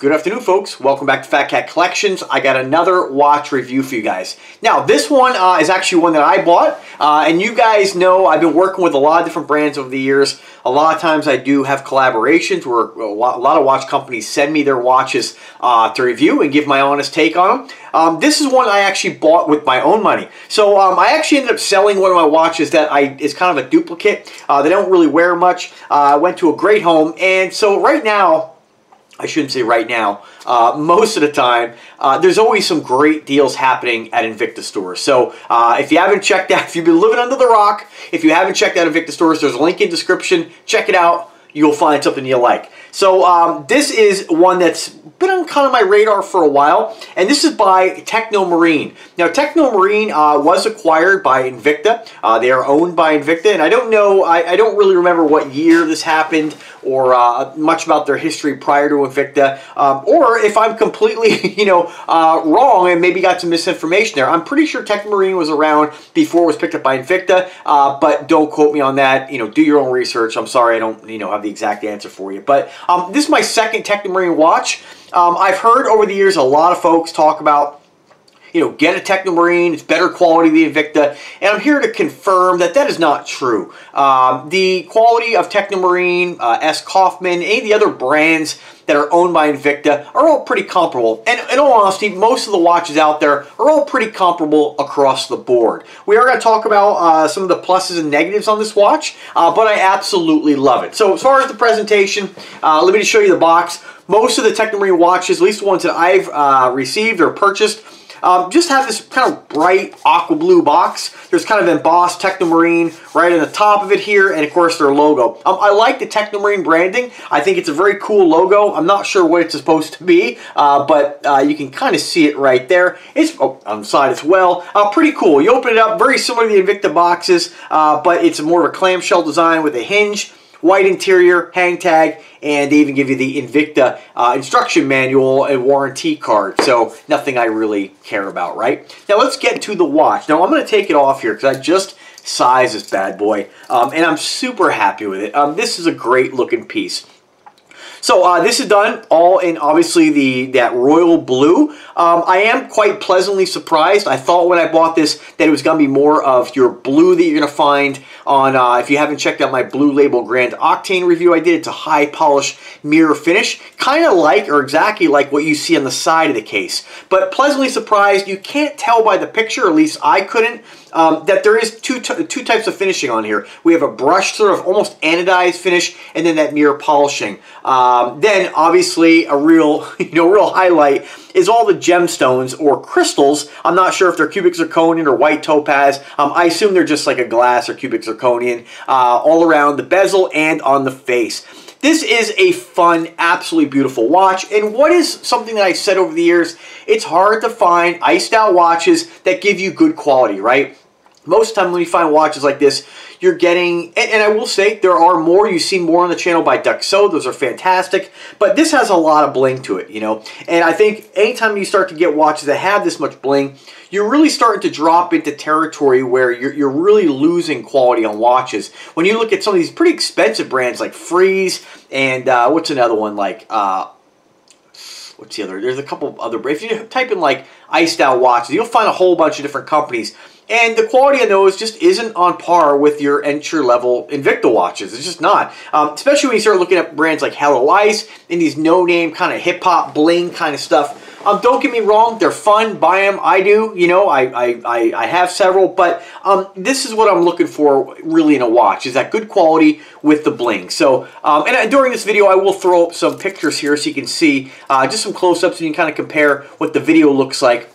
Good afternoon, folks. Welcome back to Fat Cat Collections. I got another watch review for you guys. Now, this one is actually one that I bought, and you guys know I've been working with a lot of different brands over the years. A lot of times I do have collaborations where a lot of watch companies send me their watches to review and give my honest take on them. This is one I actually bought with my own money. So I actually ended up selling one of my watches that is kind of a duplicate. They don't really wear much. I went to a great home, and so right now, I shouldn't say right now, most of the time, there's always some great deals happening at Invicta stores. So if you haven't checked out, if you've been living under the rock, if you haven't checked out Invicta stores, there's a link in the description. Check it out. You'll find something you like. So this is one that's been on kind of my radar for a while, and this is by Technomarine. Now, Technomarine was acquired by Invicta. They are owned by Invicta, and I don't know, I don't really remember what year this happened or much about their history prior to Invicta, or if I'm completely, wrong and maybe got some misinformation there. I'm pretty sure Technomarine was around before it was picked up by Invicta, but don't quote me on that. Do your own research. I'm sorry I don't, have the exact answer for you. But this is my second Technomarine watch. I've heard over the years a lot of folks talk about, get a Technomarine, it's better quality than Invicta, and I'm here to confirm that that is not true. The quality of Technomarine, S. Kaufman, any of the other brands that are owned by Invicta are all pretty comparable. And in all honesty, most of the watches out there are all pretty comparable across the board. We are going to talk about some of the pluses and negatives on this watch, but I absolutely love it. So as far as the presentation, let me just show you the box. Most of the Technomarine watches, at least the ones that I've received or purchased, just have this kind of bright aqua blue box. There's kind of embossed Technomarine right on the top of it here, and of course their logo. I like the Technomarine branding. I think it's a very cool logo. I'm not sure what it's supposed to be, but you can kind of see it right there. It's on the side as well. Pretty cool. You open it up, very similar to the Invicta boxes, but it's more of a clamshell design with a hinge, white interior, hang tag, and they even give you the Invicta instruction manual and warranty card. So nothing I really care about, right? Now let's get to the watch. Now I'm going to take it off here because I just sized this bad boy, and I'm super happy with it. This is a great looking piece. So this is done all in obviously that royal blue. I am quite pleasantly surprised. I thought when I bought this that it was going to be more of your blue that you're going to find on, if you haven't checked out my Blue Label Grand Octane review I did, it's a high polish mirror finish, kind of like or exactly like what you see on the side of the case. But pleasantly surprised, you can't tell by the picture, or at least I couldn't, that there is two types of finishing on here. We have a brushed sort of almost anodized finish, and then that mirror polishing. Then obviously a real, real highlight is all the gemstones or crystals. I'm not sure if they're cubic zirconian or white topaz. I assume they're just like a glass or cubic zirconian all around the bezel and on the face. This is a fun, absolutely beautiful watch, and what is something that I said over the years, it's hard to find iced out watches that give you good quality, right? Most of the time when you find watches like this, you're getting, and I will say, there are more, you see more on the channel by Duxo, those are fantastic, but this has a lot of bling to it, and I think anytime you start to get watches that have this much bling, you're really starting to drop into territory where you're really losing quality on watches. When you look at some of these pretty expensive brands like Freeze and what's another one like, what's the other? There's a couple of other brands. If you type in like iced out watches, you'll find a whole bunch of different companies. And the quality of those just isn't on par with your entry-level Invicta watches. It's just not. Especially when you start looking at brands like Hello Ice and these no-name kind of hip-hop bling kind of stuff. Don't get me wrong, they're fun. Buy them. I do. I have several. But this is what I'm looking for really in a watch, is that good quality with the bling. So, and during this video, I will throw up some pictures here so you can see just some close-ups and you can kind of compare what the video looks like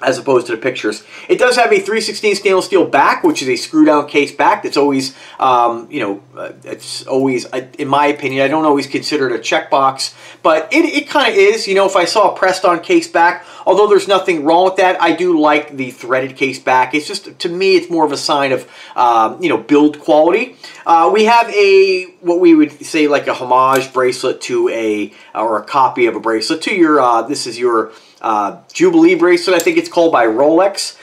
as opposed to the pictures. It does have a 3/16 stainless steel back, which is a screw-down case back. That's always, it's always, in my opinion, I don't always consider it a checkbox, but it kind of is. If I saw a pressed-on case back, although there's nothing wrong with that, I do like the threaded case back. It's just, to me, it's more of a sign of, build quality. We have what we would say like a homage bracelet to or a copy of a bracelet to your, this is your Jubilee Bracelet, I think it's called, by Rolex.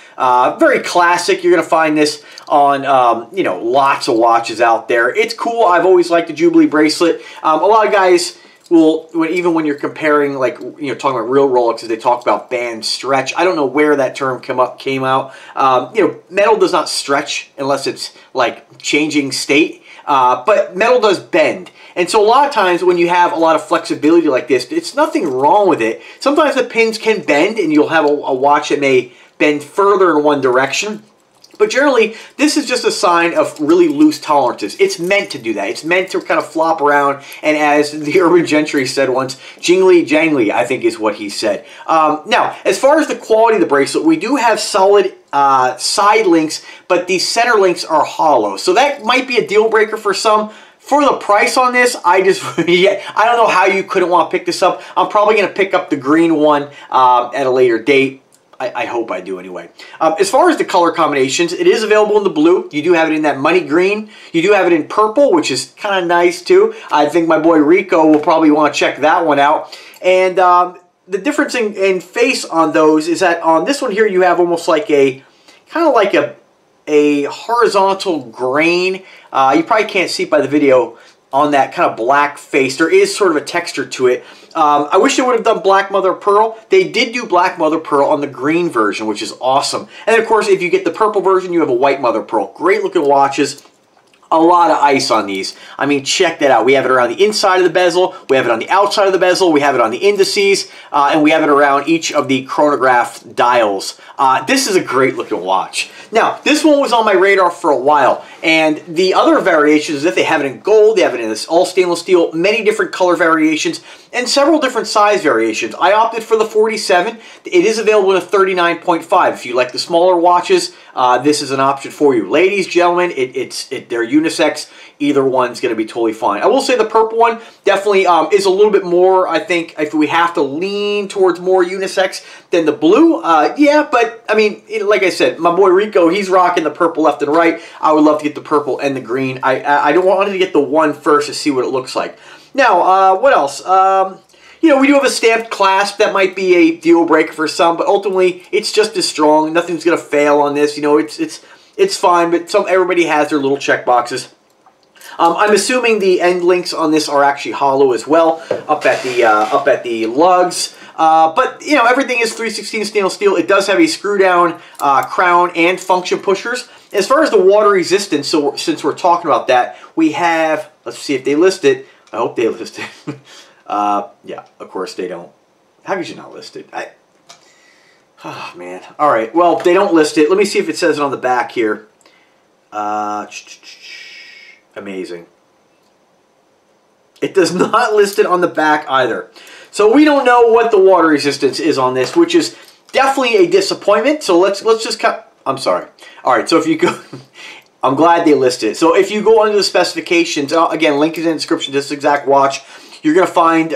Very classic. You're going to find this on, lots of watches out there. It's cool. I've always liked the Jubilee Bracelet. A lot of guys well, even when you're comparing, like, talking about real Rolexes, they talk about band stretch. I don't know where that term came out. Metal does not stretch unless it's like changing state, but metal does bend. And so a lot of times when you have a lot of flexibility like this, it's nothing wrong with it. Sometimes the pins can bend and you'll have a watch that may bend further in one direction. But generally, this is just a sign of really loose tolerances. It's meant to do that. It's meant to kind of flop around, and as the urban gentry said once, jingly jangly, I think is what he said. Now, as far as the quality of the bracelet, we do have solid side links, but the center links are hollow. So that might be a deal breaker for some. For the price on this, I don't know how you couldn't want to pick this up. I'm probably going to pick up the green one at a later date. I hope I do anyway. As far as the color combinations, it is available in the blue. You do have it in that money green. You do have it in purple, which is kind of nice too. I think my boy Rico will probably want to check that one out. And the difference in face on those is that on this one here, you have almost like a, kind of like a horizontal grain. You probably can't see it by the video on that kind of black face. There is sort of a texture to it. I wish they would have done black mother of pearl. They did do black mother of pearl on the green version, which is awesome. And then, of course, if you get the purple version, you have a white mother of pearl. Great looking watches. A lot of ice on these. I mean, check that out. We have it around the inside of the bezel. We have it on the outside of the bezel. We have it on the indices. And we have it around each of the chronograph dials. This is a great looking watch. Now, this one was on my radar for a while. And the other variations is that they have it in gold. They have it in this all stainless steel. Many different color variations. And several different size variations. I opted for the 47. It is available in a 39.5. If you like the smaller watches, this is an option for you. Ladies, gentlemen, they're unisex. Either one's going to be totally fine. I will say the purple one definitely is a little bit more, I think, if we have to lean towards more unisex than the blue. Yeah, but, I mean, like I said, my boy Rico, he's rocking the purple left and right. I would love to get the purple and the green. I don't want to get the one first to see what it looks like. Now, what else? We do have a stamped clasp. That might be a deal breaker for some, but ultimately, it's just as strong. Nothing's going to fail on this. It's fine, but everybody has their little check boxes. I'm assuming the end links on this are actually hollow as well, up at the lugs. But everything is 3/16 stainless steel. It does have a screw down crown and function pushers. As far as the water resistance, so since we're talking about that, we have. Let's see if they list it. I hope they list it. Yeah, of course they don't. How could you not list it? Oh, man. All right. Well, they don't list it. Let me see if it says it on the back here. Amazing. It does not list it on the back either. So we don't know what the water resistance is on this, which is definitely a disappointment. So let's just cut. I'm sorry. All right. So if you go. I'm glad they listed it. So if you go under the specifications, again, link is in the description to this exact watch. You're going to find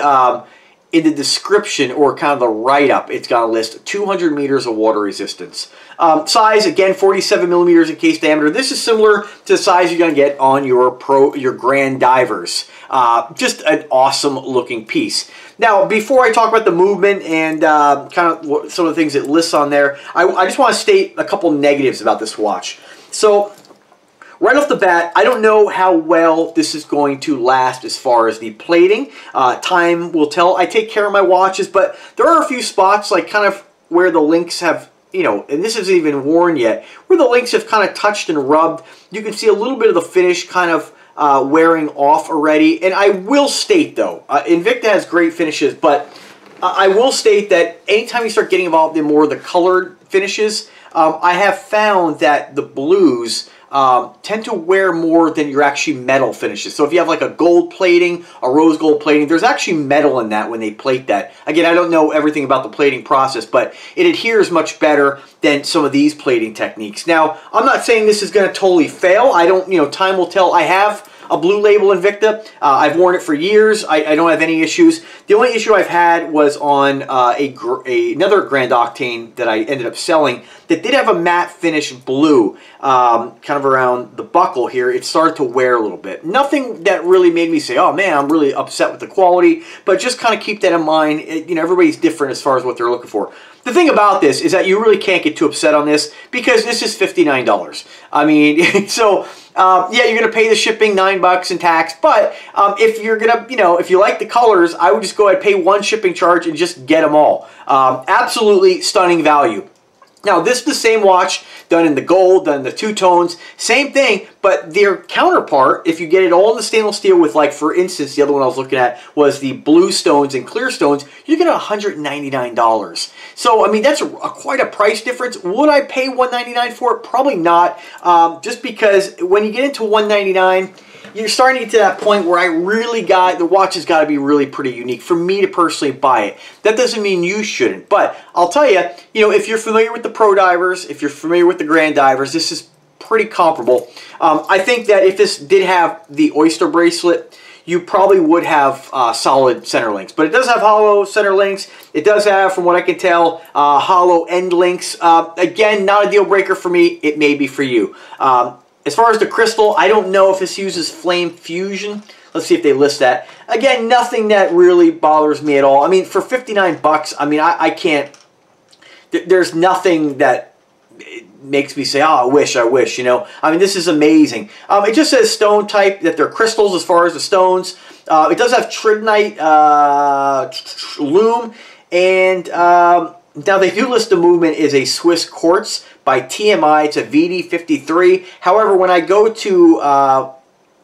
in the description or kind of the write-up, it's got a list 200 meters of water resistance. Size, again, 47 millimeters in case diameter. This is similar to the size you're going to get on your Grand Divers. Just an awesome looking piece. Now, before I talk about the movement and kind of some of the things it lists on there, I just want to state a couple negatives about this watch. So, right off the bat, I don't know how well this is going to last as far as the plating. Time will tell. I take care of my watches, but there are a few spots, like kind of where the links have, and this isn't even worn yet, where the links have kind of touched and rubbed. You can see a little bit of the finish kind of wearing off already. And I will state, though, Invicta has great finishes, but I will state that anytime you start getting involved in more of the colored finishes, I have found that the blues tend to wear more than your actually metal finishes. So if you have like a gold plating, a rose gold plating, there's actually metal in that when they plate that. Again, I don't know everything about the plating process, but it adheres much better than some of these plating techniques. Now, I'm not saying this is going to totally fail. I don't, time will tell. I have a blue label Invicta. I've worn it for years. I don't have any issues. The only issue I've had was on another Grand Octane that I ended up selling that did have a matte finish blue, kind of around the buckle here. It started to wear a little bit. Nothing that really made me say, oh man, I'm really upset with the quality, but just kind of keep that in mind. Everybody's different as far as what they're looking for. The thing about this is that you really can't get too upset on this because this is $59. I mean, so yeah, you're going to pay the shipping, $9 and tax. But if you're going to, if you like the colors, I would just go ahead and pay one shipping charge and just get them all. Absolutely stunning value. Now, this is the same watch done in the gold, done in the two-tones, same thing, but their counterpart, if you get it all in the stainless steel with, like, for instance, the other one I was looking at was the blue stones and clear stones, you get $199. So, I mean, that's quite a price difference. Would I pay $199 for it? Probably not, just because when you get into $199, you're starting to get to that point where the watch has got to be really pretty unique for me to personally buy it. That doesn't mean you shouldn't, but I'll tell you, if you're familiar with the pro divers, if you're familiar with the grand divers, this is pretty comparable. I think that if this did have the oyster bracelet, you probably would have solid center links. But it does have hollow center links. It does have, from what I can tell, hollow end links. Again, not a deal breaker for me. It may be for you. As far as the crystal, I don't know if this uses flame fusion. Let's see if they list that. Again, nothing that really bothers me at all. I mean, for 59 bucks, I mean, I can't... There's nothing that makes me say, oh, I wish, I wish, I mean, this is amazing. It just says stone type, that they're crystals as far as the stones. It does have tridonite lume, and now they do list the movement is a Swiss quartz by TMI. It's a VD53. However, when I go to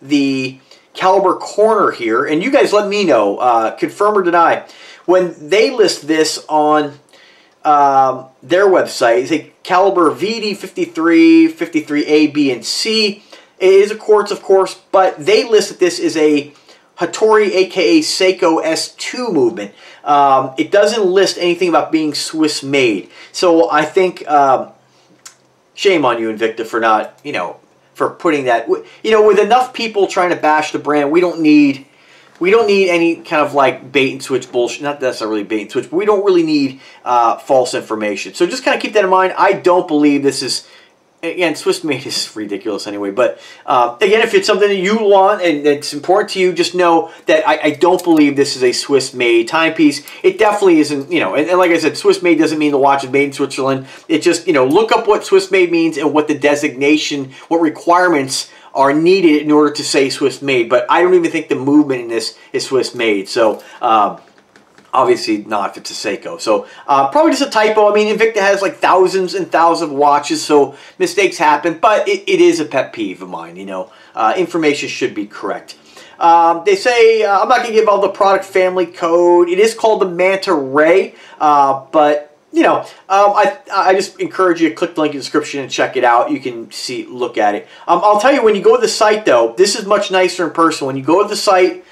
the caliber corner here, and you guys let me know, confirm or deny, when they list this on their website, it's a caliber VD53, 53A, B, and C. It is a quartz, of course, but they list that this is a Hattori, aka Seiko S2 movement. It doesn't list anything about being Swiss made. So I think, shame on you, Invicta, for not, for putting that, with enough people trying to bash the brand, we don't need any kind of like bait and switch bullshit. Not necessarily bait and switch, but we don't really need false information. So just kind of keep that in mind. I don't believe this is, again, Swiss made is ridiculous anyway. But again, if it's something that you want and it's important to you, just know that I don't believe this is a Swiss made timepiece. It definitely isn't, and like I said, Swiss made doesn't mean the watch is made in Switzerland. It just, look up what Swiss made means and what the designation, what requirements are needed in order to say Swiss made. But I don't even think the movement in this is Swiss made. So obviously not if it's a Seiko. So probably just a typo. I mean, Invicta has like thousands and thousands of watches, so mistakes happen. But it is a pet peeve of mine, information should be correct. They say, I'm not going to give all the product family code. It is called the Manta Ray, but I just encourage you to click the link in the description and check it out. You can look at it. I'll tell you, when you go to the site, though, this is much nicer in person. When you go to the site,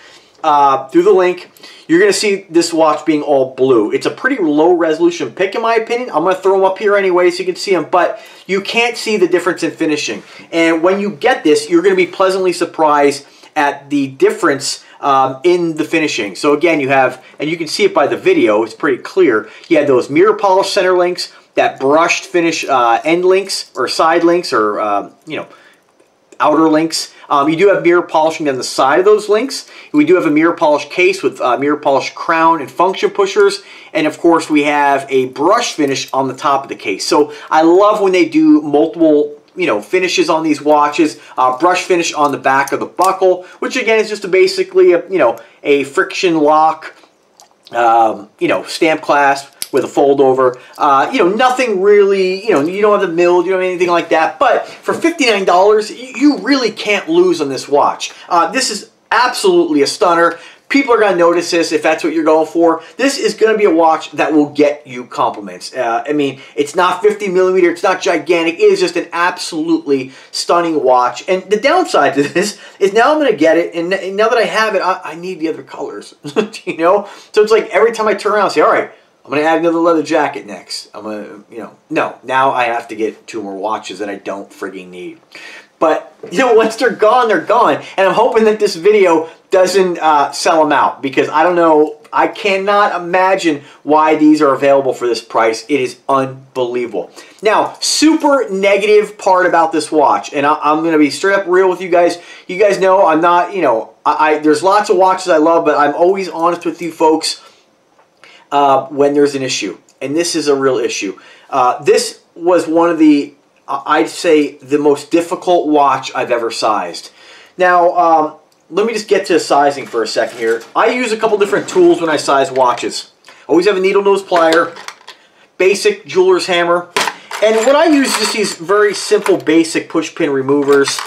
through the link, you're going to see this watch being all blue. It's a pretty low resolution pick, in my opinion. I'm going to throw them up here anyway so you can see them, but you can't see the difference in finishing. And when you get this, you're going to be pleasantly surprised at the difference in the finishing. So again, you have, and you can see it by the video, it's pretty clear, you have those mirror polish center links, that brushed finish end links, or side links, or outer links. You do have mirror polishing on the side of those links. We do have a mirror polish case with mirror polish crown and function pushers. And of course, we have a brush finish on the top of the case. So I love when they do multiple finishes on these watches. Brush finish on the back of the buckle, which again is just basically a friction lock, stamp clasp with a fold over. Nothing really, you don't have the milled, you don't have anything like that. But for $59, you really can't lose on this watch. This is absolutely a stunner. People are going to notice this if that's what you're going for. This is going to be a watch that will get you compliments. I mean, it's not 50 millimeter. It's not gigantic. It is just an absolutely stunning watch. And the downside to this is now I'm going to get it, and now that I have it, I need the other colors. So it's like every time I turn around, I say, all right, I'm going to add another leather jacket next. I'm going to, no, now I have to get 2 more watches that I don't frigging need. But, once they're gone, they're gone. And I'm hoping that this video doesn't sell them out, because I don't know, I cannot imagine why these are available for this price. It is unbelievable. Now, super negative part about this watch, and I'm going to be straight up real with you guys. You guys know I'm not, there's lots of watches I love, but I'm always honest with you folks when there's an issue. And this is a real issue. This was one of the I'd say the most difficult watch I've ever sized. Now, let me just get to sizing for a second here. I use a couple different tools when I size watches. Always have a needle nose plier, basic jeweler's hammer, and what I use is just these very simple basic push pin removers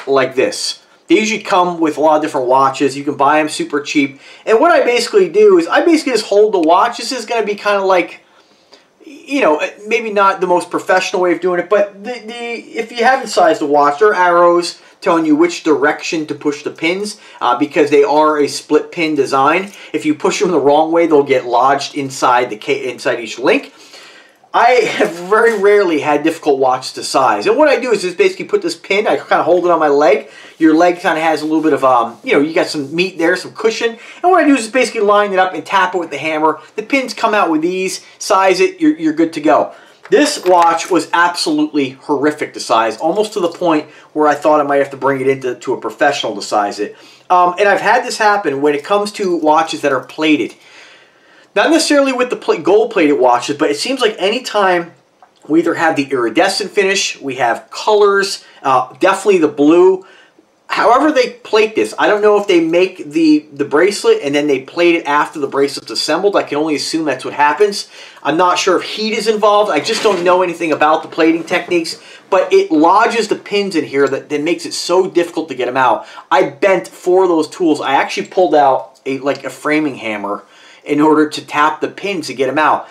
like this. They usually come with a lot of different watches. You can buy them super cheap. And what I basically do is I basically just hold the watch. This is going to be kind of like, you know, maybe not the most professional way of doing it, but if you haven't sized a watch, there are arrows telling you which direction to push the pins because they are a split pin design. If you push them the wrong way, they'll get lodged inside inside each link. I have very rarely had difficult watches to size. And what I do is just basically put this pin, I kind of hold it on my leg. Your leg kind of has a little bit of, you know, you got some meat there, some cushion. And what I do is just basically line it up and tap it with the hammer. The pins come out with ease, size it, you're good to go. This watch was absolutely horrific to size, almost to the point where I thought I might have to bring it into a professional to size it. And I've had this happen when it comes to watches that are plated. Not necessarily with the gold-plated watches, but it seems like anytime we either have the iridescent finish, we have colors, definitely the blue. However they plate this, I don't know if they make the bracelet and then they plate it after the bracelet's assembled. I can only assume that's what happens. I'm not sure if heat is involved. I just don't know anything about the plating techniques, but it lodges the pins in here that makes it so difficult to get them out. I bent 4 of those tools. I actually pulled out like a framing hammer in order to tap the pins to get them out.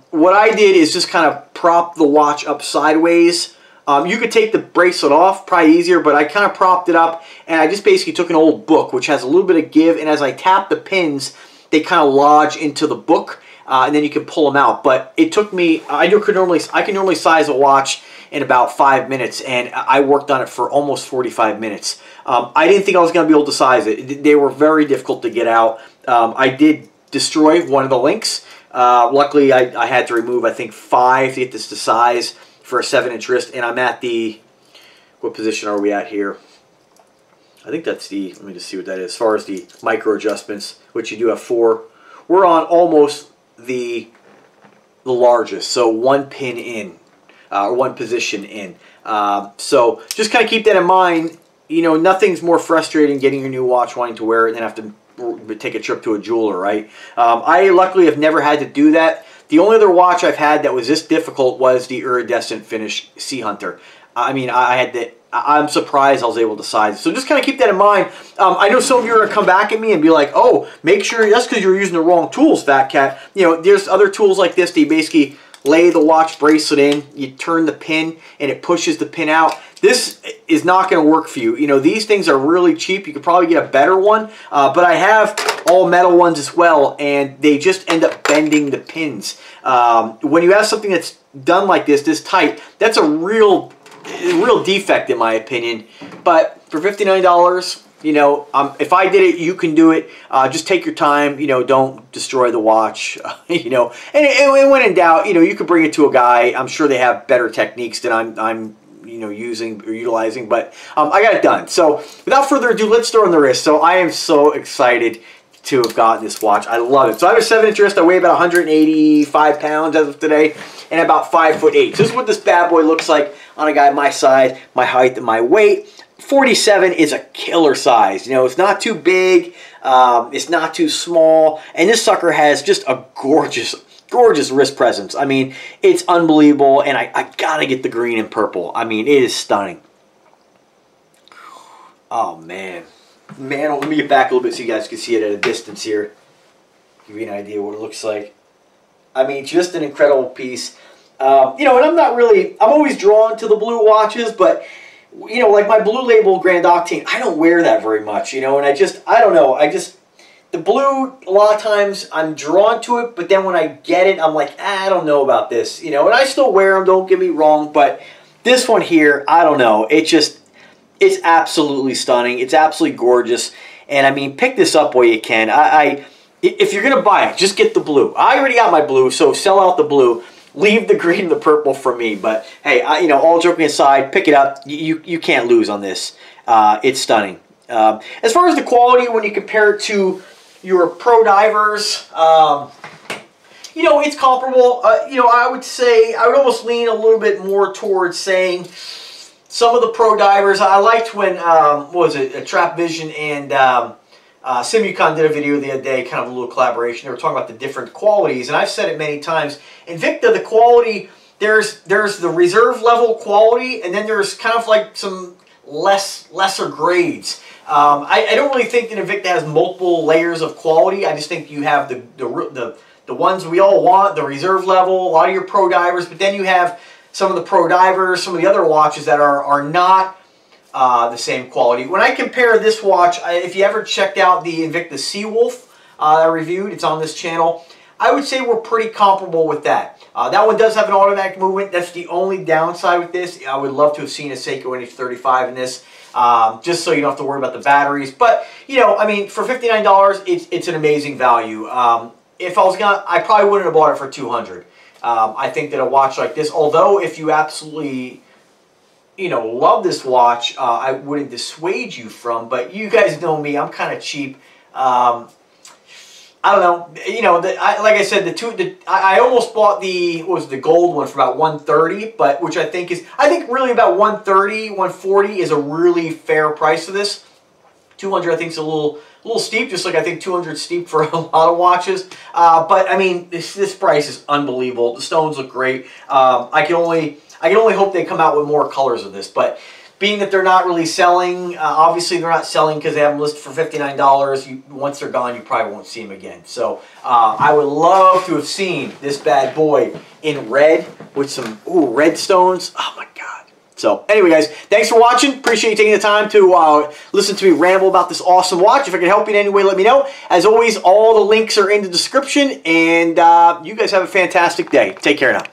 What I did is just kind of prop the watch up sideways. You could take the bracelet off, probably easier, but I kind of propped it up, and I just basically took an old book, which has a little bit of give, and as I tap the pins, they kind of lodge into the book, and then you can pull them out. But it took me, I can normally size a watch in about 5 minutes, and I worked on it for almost 45 minutes. I didn't think I was going to be able to size it. They were very difficult to get out. I did destroy one of the links. Luckily, I had to remove, I think, 5 to get this to size for a 7-inch wrist, and I'm at the, what position are we at here? I think that's the, let me just see what that is, as far as the micro adjustments, which you do have 4. We're on almost the largest, so 1 pin in, or 1 position in. So just kind of keep that in mind. You know, nothing's more frustrating getting your new watch, wanting to wear it, and then have to take a trip to a jeweler, right? I luckily have never had to do that. The only other watch I've had that was this difficult was the iridescent finish Sea Hunter. I mean, I'm surprised I was able to size it. So just kind of keep that in mind. I know some of you are going to come back at me and be like, oh, make sure that's because you're using the wrong tools, Fat Cat. You know, there's other tools like this that you basically lay the watch bracelet in, you turn the pin, and it pushes the pin out. This is not going to work for you. You know, these things are really cheap. You could probably get a better one, but I have all metal ones as well, and they just end up bending the pins. When you have something that's done like this tight, that's a real defect in my opinion. But for $59, you know, if I did it, you can do it. Just take your time. You know, don't destroy the watch. You know, and when in doubt, you know, you could bring it to a guy. I'm sure they have better techniques than I'm you know, using or utilizing. But I got it done. So without further ado, let's throw on the wrist. So I am so excited to have gotten this watch. I love it. So I have a 7-inch wrist. I weigh about 185 pounds as of today, and about 5'8". So this is what this bad boy looks like on a guy my size, my height, and my weight. 47 is a killer size. You know, it's not too big, it's not too small, and this sucker has just a gorgeous wrist presence. I mean, it's unbelievable, and I gotta get the green and purple. I mean, it is stunning. Oh man, let me get back a little bit so you guys can see it at a distance here. Give you an idea what it looks like. I mean, just an incredible piece. You know, and I'm always drawn to the blue watches, but you know, like my Blue Label Grand Octane, I don't wear that very much, you know, and I don't know, the blue, a lot of times I'm drawn to it, but then when I get it, I'm like, I don't know about this, you know, and I still wear them, don't get me wrong, but this one here, I don't know, it's absolutely stunning, it's absolutely gorgeous, and I mean, pick this up while you can. If you're going to buy it, just get the blue. I already got my blue, so sell out the blue. Leave the green and the purple for me. But hey, you know, all joking aside, pick it up. You can't lose on this. It's stunning. As far as the quality, when you compare it to your pro divers, you know, it's comparable. You know, I would say, I would almost lean a little bit more towards saying some of the pro divers. I liked when, what was it, Trap Vision and Simucon did a video the other day, kind of a little collaboration. They were talking about the different qualities, and I've said it many times. Invicta, the quality, there's the reserve level quality, and then there's kind of like some lesser grades. I don't really think that Invicta has multiple layers of quality. I just think you have the ones we all want, the reserve level, a lot of your pro divers, but then you have some of the pro divers, some of the other watches that are not the same quality. When I compare this watch, if you ever checked out the Invicta Seawolf I reviewed, it's on this channel, I would say we're pretty comparable with that. That one does have an automatic movement. That's the only downside with this. I would love to have seen a Seiko NH35 in this, just so you don't have to worry about the batteries. But, you know, I mean, for $59, it's an amazing value. If I was gonna, I probably wouldn't have bought it for $200. I think that a watch like this, although if you absolutely, you know, love this watch, I wouldn't dissuade you from, but you guys know me, I'm kind of cheap. I don't know, you know, like I said, I almost bought the, what was the gold one for about $130, but which I think really about $130, $140 is a really fair price for this. $200 I think is a little steep, just like I think $200 is steep for a lot of watches. But I mean, this price is unbelievable. The stones look great. I can only hope they come out with more colors of this, but being that they're not really selling, obviously they're not selling because they have them listed for $59. Once they're gone, you probably won't see them again. So I would love to have seen this bad boy in red with some red stones. Oh my God. So anyway, guys, thanks for watching. Appreciate you taking the time to listen to me ramble about this awesome watch. If I can help you in any way, let me know. As always, all the links are in the description, and you guys have a fantastic day. Take care now.